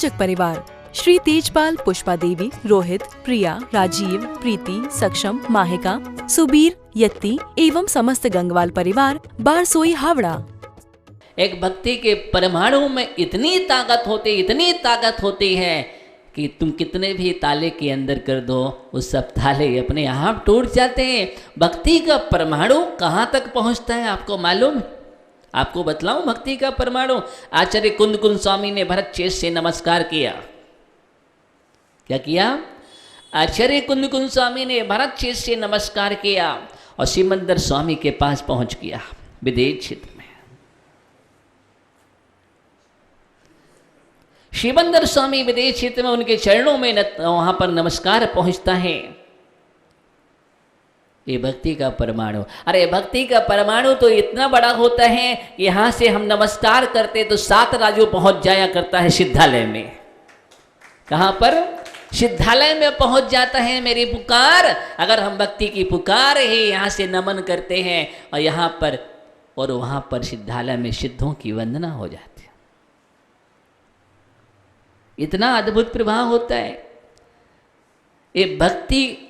आयोजक परिवार श्री तेजपाल, पुष्पा देवी, रोहित, प्रिया, राजीव, प्रीति, सक्षम, माहिका, सुबीर, यत्ती एवं समस्त गंगवाल परिवार, बारसोई, हावड़ा। एक भक्ति के परमाणु में इतनी ताकत होती है कि तुम कितने भी ताले के अंदर कर दो, उस सब ताले अपने आप टूट जाते हैं। भक्ति का परमाणु कहाँ तक पहुँचता है आपको मालूम? आपको बतलाऊं भक्ति का परमाणु। आचार्य कुंद कुंद स्वामी ने भरत चेत से नमस्कार किया। क्या किया? आचार्य कुंद कुंद स्वामी ने भरत चेत से नमस्कार किया और सिमंदर स्वामी के पास पहुंच गया विदेश क्षेत्र में। शिवंदर स्वामी विदेश क्षेत्र में उनके चरणों में वहां पर नमस्कार पहुंचता है। ये भक्ति का परमाणु। अरे भक्ति का परमाणु तो इतना बड़ा होता है, यहां से हम नमस्कार करते तो 7 राजू पहुंच जाया करता है सिद्धालय में। कहां पर? सिद्धालय में पहुंच जाता है मेरी पुकार। अगर हम भक्ति की पुकार ही यहां से नमन करते हैं और यहां पर और वहां पर सिद्धालय में सिद्धों की वंदना हो जाती है। इतना अद्भुत प्रभाव होता है। ये भक्ति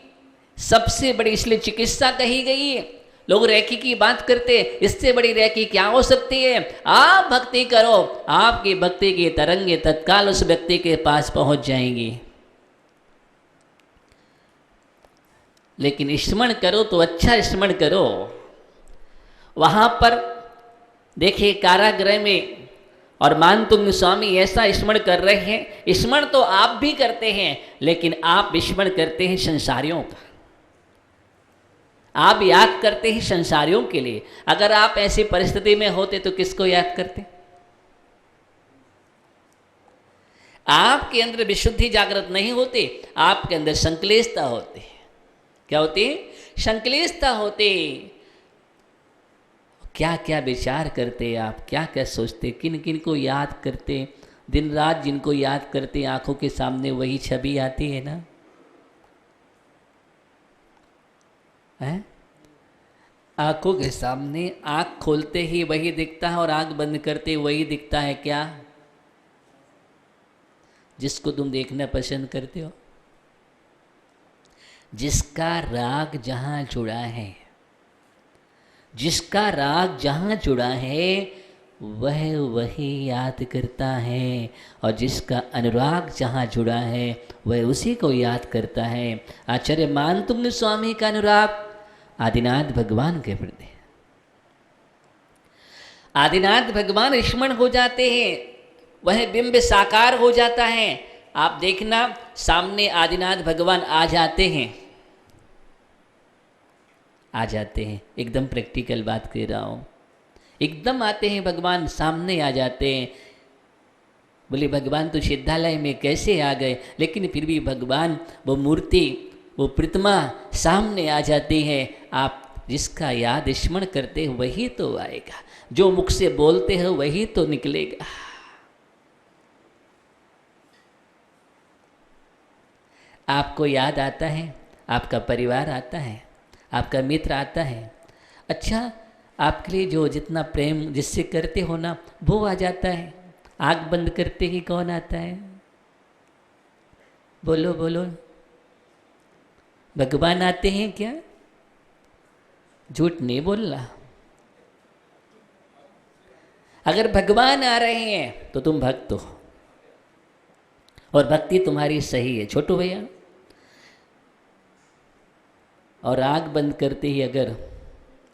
सबसे बड़ी इसलिए चिकित्सा कही गई है। लोग रेकी की बात करते, इससे बड़ी रेकी क्या हो सकती है? आप भक्ति करो, आपकी भक्ति की तरंगे तत्काल उस व्यक्ति के पास पहुंच जाएंगी। लेकिन स्मरण करो तो अच्छा स्मरण करो। वहां पर देखिए कारागृह में और मानतुंग स्वामी ऐसा स्मरण कर रहे हैं। स्मरण तो आप भी करते हैं, लेकिन आप स्मरण करते हैं संसारियों का। आप याद करते हैं संसारियों के लिए। अगर आप ऐसी परिस्थिति में होते तो किसको याद करते? आपके अंदर विशुद्धि जागृत नहीं होती, आपके अंदर संक्लेशता होती। क्या होती? संक्लेशता होती। क्या क्या विचार करते आप, क्या क्या सोचते, किन किन को याद करते? दिन रात जिनको याद करते आंखों के सामने वही छवि आती है ना। है? आंखों के सामने आंख खोलते ही वही दिखता है और आंख बंद करते वही दिखता है। क्या? जिसको तुम देखना पसंद करते हो, जिसका राग जहां जुड़ा है, जिसका राग जहां जुड़ा है वह वही याद करता है, और जिसका अनुराग जहां जुड़ा है वह उसी को याद करता है। आचार्य मानतुंग स्वामी का अनुराग आदिनाथ भगवान के प्रति। आदिनाथ भगवान स्मरण हो जाते हैं, वह बिंब साकार हो जाता है। आप देखना सामने आदिनाथ भगवान आ जाते हैं, आ जाते हैं। एकदम प्रैक्टिकल बात कह रहा हूं। एकदम आते हैं भगवान, सामने आ जाते हैं। बोले भगवान तो सिद्धालय में कैसे आ गए? लेकिन फिर भी भगवान वो मूर्ति, वो प्रतिमा सामने आ जाती है। आप जिसका याद स्मरण करते हो वही तो आएगा, जो मुख से बोलते हो वही तो निकलेगा। आपको याद आता है, आपका परिवार आता है, आपका मित्र आता है। अच्छा, आपके लिए जो जितना प्रेम जिससे करते हो ना वो आ जाता है। आँख बंद करते ही कौन आता है? बोलो बोलो। भगवान आते हैं क्या? झूठ नहीं बोलना। अगर भगवान आ रहे हैं तो तुम भक्त हो और भक्ति तुम्हारी सही है छोटू भैया। और आँख बंद करते ही अगर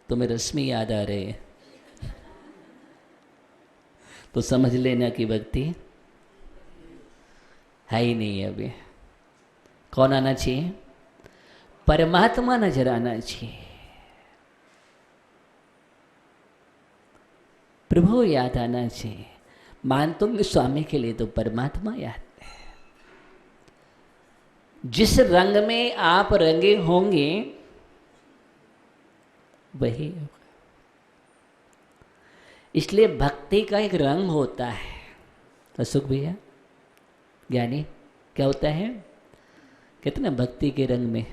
तुम्हें रश्मि याद आ रही है तो समझ लेना कि भक्ति है ही नहीं है। अभी कौन आना चाहिए? परमात्मा नजर आना चाहिए, प्रभु याद आना चाहिए। मानतुंग स्वामी के लिए तो परमात्मा याद है। जिस रंग में आप रंगे होंगे वही होगा। इसलिए भक्ति का एक रंग होता है। अशोक भैया ज्ञानी क्या होता है? कहते ना भक्ति के रंग में।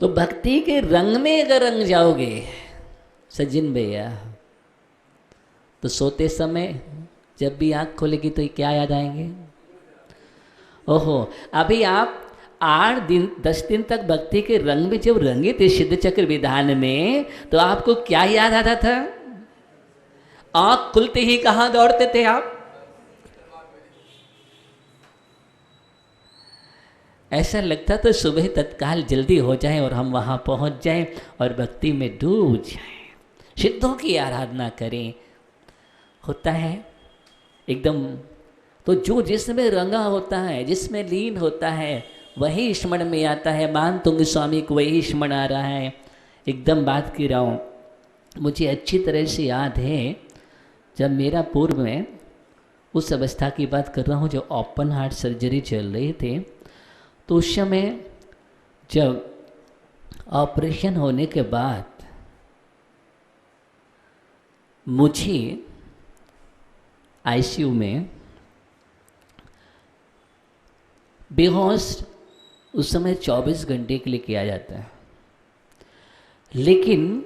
तो भक्ति के रंग में अगर रंग जाओगे सज्जन भैया, तो सोते समय जब भी आँख खोलेगी तो क्या याद आएंगे? ओहो, अभी आप 8 दिन 10 दिन तक भक्ति के रंग में जब रंगे थे सिद्ध चक्र विधान में, तो आपको क्या याद आता था? आँख खुलते ही कहाँ दौड़ते थे आप? ऐसा लगता तो सुबह तत्काल जल्दी हो जाए और हम वहाँ पहुँच जाएं और भक्ति में डूब जाएं, सिद्धों की आराधना करें। होता है एकदम, तो जो जिसमें रंगा होता है, जिसमें लीन होता है, वही स्मरण में आता है। मान तुंग स्वामी को वही स्मरण आ रहा है। एकदम बात की रहा हूँ, मुझे अच्छी तरह से याद है जब मेरा पूर्व में, उस अवस्था की बात कर रहा हूँ जब ओपन हार्ट सर्जरी चल रही थी, तो उस समय जब ऑपरेशन होने के बाद मुझे आईसीयू में बेहोश उस समय 24 घंटे के लिए किया जाता है। लेकिन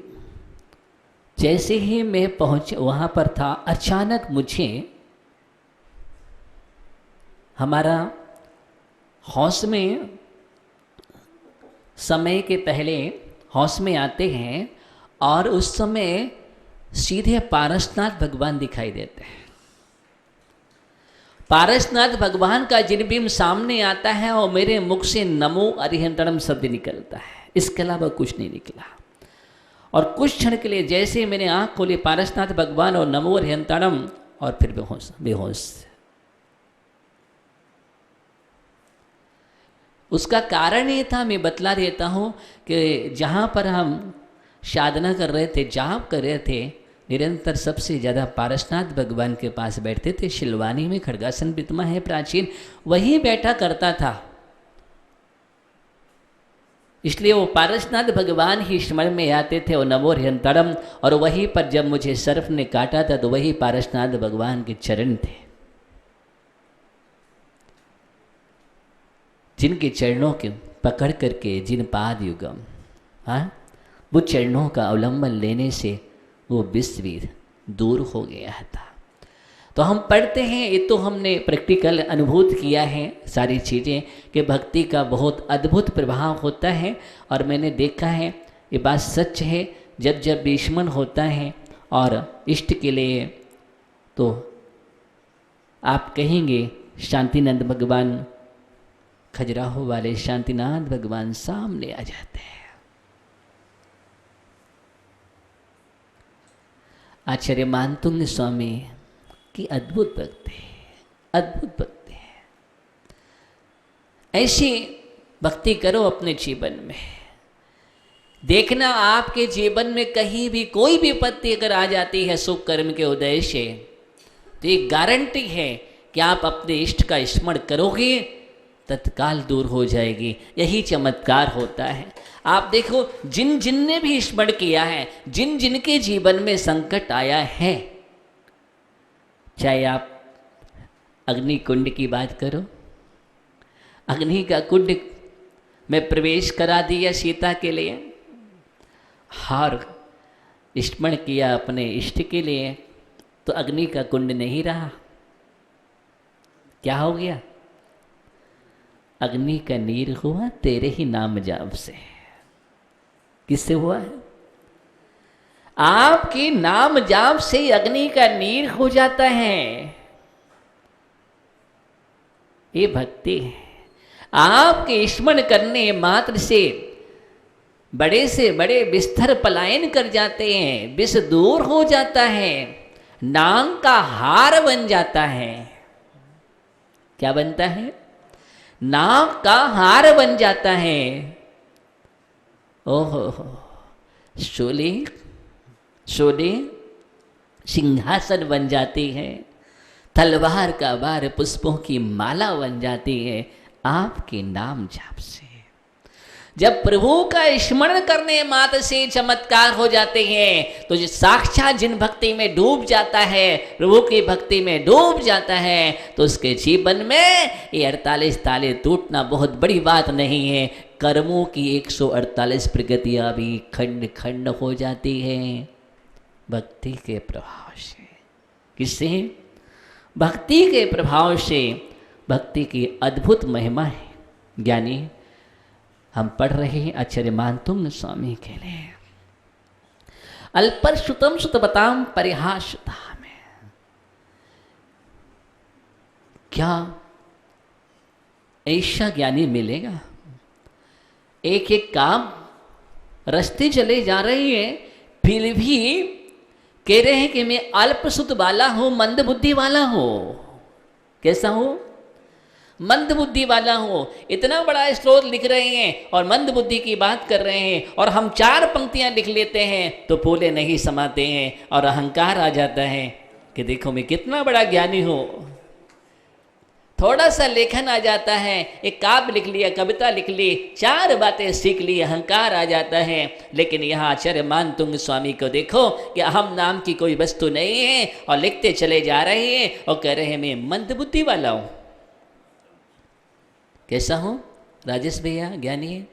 जैसे ही मैं वहाँ पर था, अचानक मुझे हमारा होश में, समय के पहले होश में आते हैं और उस समय सीधे पारसनाथ भगवान दिखाई देते हैं। पारसनाथ भगवान का जिनबिंब सामने आता है और मेरे मुख से नमो अरिहंतरम शब्द निकलता है, इसके अलावा कुछ नहीं निकला। और कुछ क्षण के लिए जैसे मैंने आँख खोली, पारसनाथ भगवान और नमो अरिहंतरम, और फिर बेहोश। उसका कारण ये था, मैं बतला देता हूँ, कि जहाँ पर हम साधना कर रहे थे, जाप कर रहे थे, निरंतर सबसे ज़्यादा पारसनाथ भगवान के पास बैठते थे। शिलवानी में खड़गासन प्रतिमा है प्राचीन, वहीं बैठा करता था। इसलिए वो पारसनाथ भगवान ही स्मरण में आते थे और नमो अरिहंतरम। और वहीं पर जब मुझे सर्प ने काटा था तो वही पारसनाथ भगवान के चरण थे, जिनके चरणों के पकड़ करके जिन पाद युगम, हाँ, वो चरणों का अवलंबन लेने से वो विश्व दूर हो गया था। तो हम पढ़ते हैं, ये तो हमने प्रैक्टिकल अनुभूत किया है सारी चीज़ें, कि भक्ति का बहुत अद्भुत प्रभाव होता है। और मैंने देखा है, ये बात सच है, जब जब विस्मरण होता है और इष्ट के लिए, तो आप कहेंगे शांतिनाथ भगवान, खजुराहो वाले शांतिनाथ भगवान सामने आ जाते हैं। आचार्य मानतुंग स्वामी की अद्भुत भक्ति, अद्भुत भक्ति है। ऐसी भक्ति करो अपने जीवन में। देखना आपके जीवन में कहीं भी कोई भी विपत्ति अगर आ जाती है शुभ कर्म के उदय से, तो ये गारंटी है कि आप अपने इष्ट का स्मरण करोगे, तत्काल दूर हो जाएगी। यही चमत्कार होता है। आप देखो, जिन जिन ने भी स्मरण किया है, जिन जिनके जीवन में संकट आया है, चाहे आप अग्नि कुंड की बात करो, अग्नि का कुंड में प्रवेश करा दिया सीता के लिए, और स्मरण किया अपने इष्ट के लिए, तो अग्नि का कुंड नहीं रहा। क्या हो गया? अग्नि का नीर हुआ तेरे ही नाम जाप से। किससे हुआ है? आपके नाम जाप से अग्नि का नीर हो जाता है। ये भक्ति है। आपके स्मरण करने मात्र से बड़े बिस्तर पलायन कर जाते हैं, विष दूर हो जाता है, नाग का हार बन जाता है। क्या बनता है? नाग का हार बन जाता है। ओहो, शोले सिंहासन बन जाती है, तलवार का बार पुष्पों की माला बन जाती है आपके नाम जाप से। जब प्रभु का स्मरण करने मात्र से चमत्कार हो जाते हैं, तो जो साक्षात जिन भक्ति में डूब जाता है, प्रभु की भक्ति में डूब जाता है, तो उसके जीवन में ये 48 ताले टूटना बहुत बड़ी बात नहीं है। कर्मों की 148 प्रगतियाँ भी खंड खंड हो जाती हैं भक्ति के प्रभाव से। किससे? भक्ति के प्रभाव से भक्ति की अद्भुत महिमा है। ज्ञानी हम पढ़ रहे हैं आचार्य मानतुंग स्वामी के लिए, अल्पर श्रुतम श्रुतवताम परिहासता में। क्या ऐसा ज्ञानी मिलेगा? एक एक काम रास्ते चले जा रहे हैं, फिर भी कह रहे हैं कि मैं अल्पसुत वाला हूं, मंद बुद्धि वाला हूं। कैसा हूं? मंद बुद्धि वाला हूं। इतना बड़ा श्लोक लिख रहे हैं और मंद बुद्धि की बात कर रहे हैं, और हम 4 पंक्तियां लिख लेते हैं तो पूरे नहीं समाते हैं और अहंकार आ जाता है कि देखो मैं कितना बड़ा ज्ञानी हूं। थोड़ा सा लेखन आ जाता है, एक काव्य लिख लिया, कविता लिख ली, 4 बातें सीख ली, अहंकार आ जाता है। लेकिन यहाँ आचार्य मानतुंग स्वामी को देखो कि अहम नाम की कोई वस्तु नहीं है, और लिखते चले जा रहे हैं और कह रहे हैं मैं मंद बुद्धि वाला हूँ। कैसा हूँ राजेश भैया ज्ञानी है?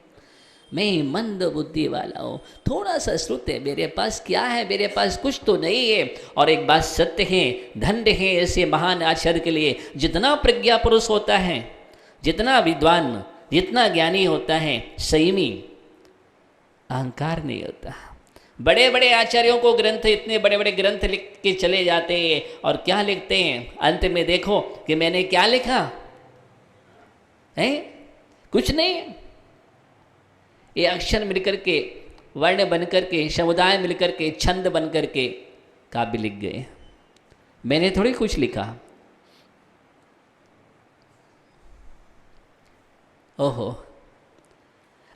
मैं मंद बुद्धि वाला हूँ, थोड़ा सा श्रुत है, मेरे पास क्या है? मेरे पास कुछ तो नहीं है। और एक बात सत्य है, धन्य है ऐसे महान आचार्य के लिए। जितना प्रज्ञा पुरुष होता है, जितना विद्वान, जितना ज्ञानी होता है, संयमी, अहंकार नहीं होता। बड़े बड़े आचार्यों को ग्रंथ, इतने बड़े बड़े ग्रंथ लिख के चले जाते हैं, और क्या लिखते हैं अंत में? देखो कि मैंने क्या लिखा है? कुछ नहीं। ये अक्षर मिलकर के, वर्ण बनकर के, समुदाय मिलकर के, छंद बनकर के काव्य लिख गए। मैंने थोड़ी कुछ लिखा। ओहो,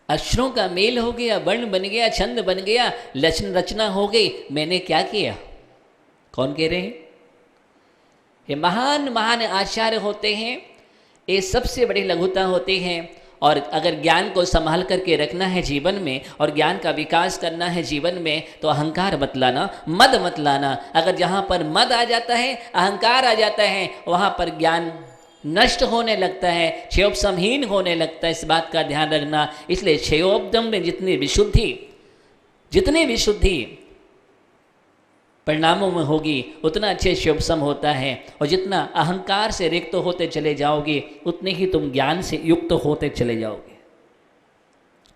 अक्षरों का मेल हो गया, वर्ण बन गया, छंद बन गया, रचना हो गई। मैंने क्या किया? कौन कह रहे हैं? ये महान महान आचार्य होते हैं, ये सबसे बड़ी लघुता होती है। और अगर ज्ञान को संभाल करके रखना है जीवन में, और ज्ञान का विकास करना है जीवन में, तो अहंकार मत लाना, मद मत लाना। अगर जहाँ पर मद आ जाता है, अहंकार आ जाता है, वहाँ पर ज्ञान नष्ट होने लगता है, क्षयोपशमहीन होने लगता है। इस बात का ध्यान रखना। इसलिए क्षयोपदम में जितनी विशुद्धि परिणामों में होगी, उतना अच्छे क्षयोपशम होता है। और जितना अहंकार से रिक्त होते चले जाओगे, उतने ही तुम ज्ञान से युक्त होते चले जाओगे,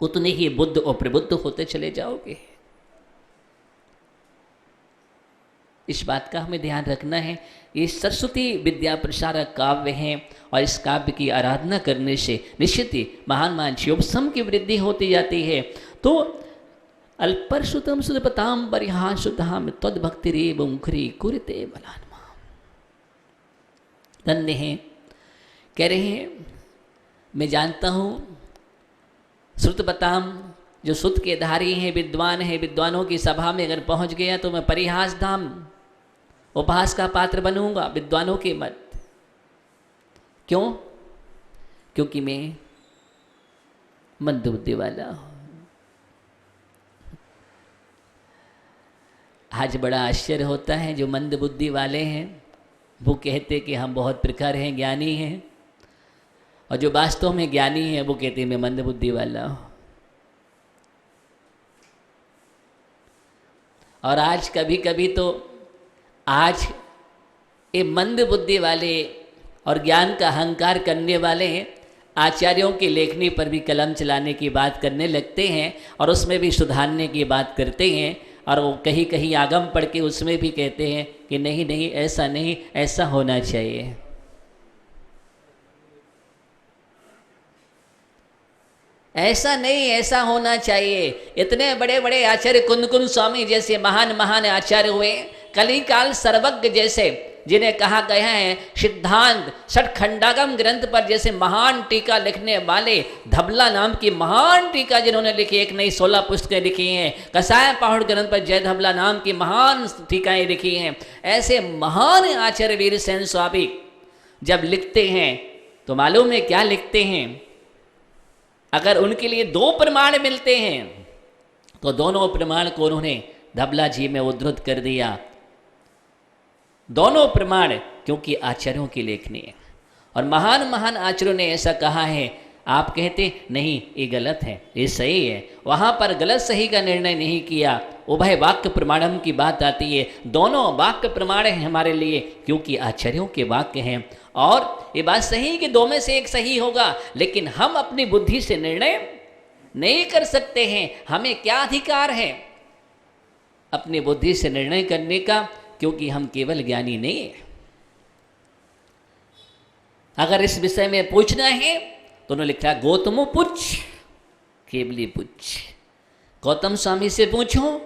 उतने ही बुद्ध और प्रबुद्ध होते चले जाओगे। इस बात का हमें ध्यान रखना है। ये सरस्वती विद्या प्रसारक काव्य है, और इस काव्य की आराधना करने से निश्चित ही महान महान क्षयोपशम की वृद्धि होती जाती है। तो अल्पर श्रुतम सुदपताम परिहासुताम तद्भक्ति रे मुखरी कुरते बलान्मा। धन्य है, कह रहे हैं मैं जानता हूँ श्रुतपताम, जो श्रुत के धारी हैं, विद्वान हैं, विद्वानों की सभा में अगर पहुँच गया तो मैं परिहास धाम, उपहास का पात्र बनूंगा विद्वानों के मत। क्यों? क्योंकि मैं मंद बुद्धि वाला हूँ। आज बड़ा आश्चर्य होता है, जो मंद बुद्धि वाले हैं वो कहते कि हम बहुत प्रखर हैं, ज्ञानी हैं, और जो वास्तव में ज्ञानी है वो कहते मैं मंद बुद्धि वाला हूँ। और आज कभी कभी तो आज ये मंद बुद्धि वाले और ज्ञान का अहंकार करने वाले आचार्यों की लेखनी पर भी कलम चलाने की बात करने लगते हैं, और उसमें भी सुधारने की बात करते हैं। और वो कहीं कहीं आगम पढ़ के उसमें भी कहते हैं कि नहीं नहीं, ऐसा नहीं, ऐसा होना चाहिए। ऐसा नहीं, ऐसा होना चाहिए। इतने बड़े बड़े आचार्य, कुंद स्वामी जैसे महान महान आचार्य हुए, कलिकाल सर्वज्ञ जैसे, जिन्हें कहा गया है सिद्धांत षटखंडागम ग्रंथ पर जैसे महान टीका लिखने वाले, धबला नाम की महान टीका जिन्होंने लिखी, एक नहीं 16 पुस्तकें लिखी हैं। कसाय पहाड़ ग्रंथ पर जय धबला नाम की महान टीकाएं लिखी हैं। ऐसे महान आचार्य वीरसेन स्वामी जब लिखते हैं तो मालूम है क्या लिखते हैं? अगर उनके लिए 2 प्रमाण मिलते हैं तो दोनों प्रमाण को उन्होंने धबला जी में उद्धृत कर दिया। दोनों प्रमाण, क्योंकि आचार्यों की लेखनी है। और महान महान आचार्यों ने ऐसा कहा है, आप कहते नहीं ये गलत है, ये सही है। वहाँ पर गलत सही का निर्णय नहीं किया। उभय वाक्य प्रमाणम की बात आती है, दोनों वाक्य प्रमाण हैं हमारे लिए, क्योंकि आचार्यों के वाक्य हैं। और ये बात सही कि दो में से एक सही होगा, लेकिन हम अपनी बुद्धि से निर्णय नहीं कर सकते हैं। हमें क्या अधिकार है अपनी बुद्धि से निर्णय करने का, क्योंकि हम केवल ज्ञानी नहीं हैं। अगर इस विषय में पूछना है तो उन्होंने लिखा गौतमो पूछ, केवली पूछ। गौतम स्वामी से पूछो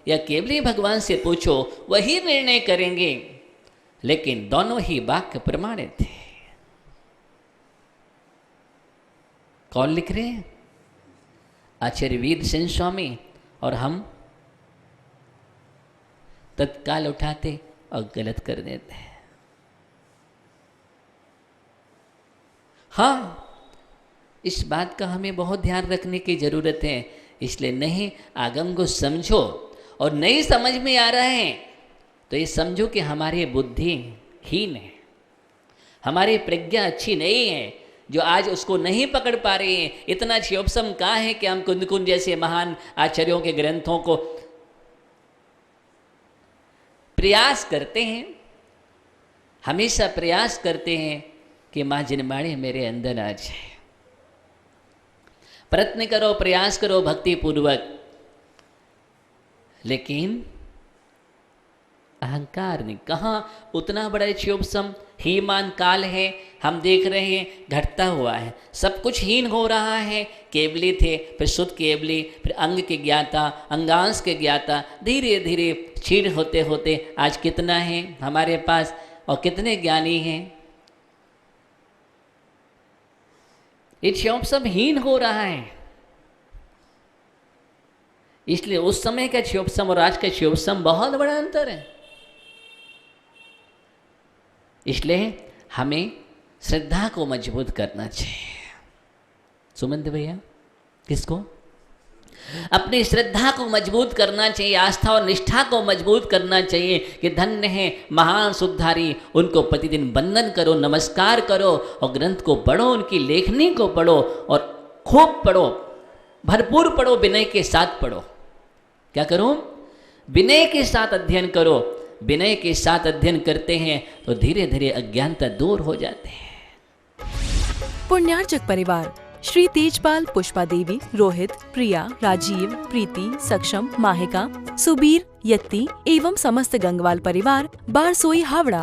या केवली भगवान से पूछो, वही निर्णय करेंगे। लेकिन दोनों ही वाक्य प्रमाणित थे। कौन लिख रहे हैं? आचार्य वीर सेन स्वामी। और हम तत्काल उठाते और गलत कर देते हैं। हाँ, इस बात का हमें बहुत ध्यान रखने की ज़रूरत है। इसलिए नहीं आगम को समझो, और नहीं समझ में आ रहा है तो ये समझो कि हमारी बुद्धि हीन है, हमारी प्रज्ञा अच्छी नहीं है, जो आज उसको नहीं पकड़ पा रहे हैं। इतना क्षयोपसम कहाँ है कि हम कुंद कुंज जैसे महान आचार्यों के ग्रंथों को प्रयास करते हैं, हमेशा प्रयास करते हैं कि माँ जिनवाणी मेरे अंदर आ जाए। प्रयत्न करो, प्रयास करो भक्ति पूर्वक, लेकिन अहंकार नहीं। कहाँ उतना बड़ा क्षयोपसम हीमान काल है, हम देख रहे हैं घटता हुआ है, सब कुछ हीन हो रहा है। केवली थे, फिर शुद्ध केवली, फिर अंग के ज्ञाता, अंगांश के ज्ञाता, धीरे धीरे क्षीण होते होते आज कितना है हमारे पास और कितने ज्ञानी हैं। ये क्षयोपसम हीन हो रहा है। इसलिए उस समय का क्षयोपसम और आज का क्षयोपसम बहुत बड़ा अंतर है। इसलिए हमें श्रद्धा को मजबूत करना चाहिए। सुमंत भैया, किसको? अपनी श्रद्धा को मजबूत करना चाहिए, आस्था और निष्ठा को मजबूत करना चाहिए कि धन्य है महान सुधारी, उनको प्रतिदिन वंदन करो, नमस्कार करो और ग्रंथ को पढ़ो, उनकी लेखनी को पढ़ो और खूब पढ़ो, भरपूर पढ़ो, विनय के साथ पढ़ो। क्या करो? विनय के साथ अध्ययन करो। विनय के साथ अध्ययन करते हैं तो धीरे धीरे अज्ञानता दूर हो जाते हैं। पुण्यार्चक परिवार श्री तेजपाल, पुष्पा देवी, रोहित, प्रिया, राजीव, प्रीति, सक्षम, माहिका, सुबीर, यत्ती एवं समस्त गंगवाल परिवार, बारसोई, हावड़ा।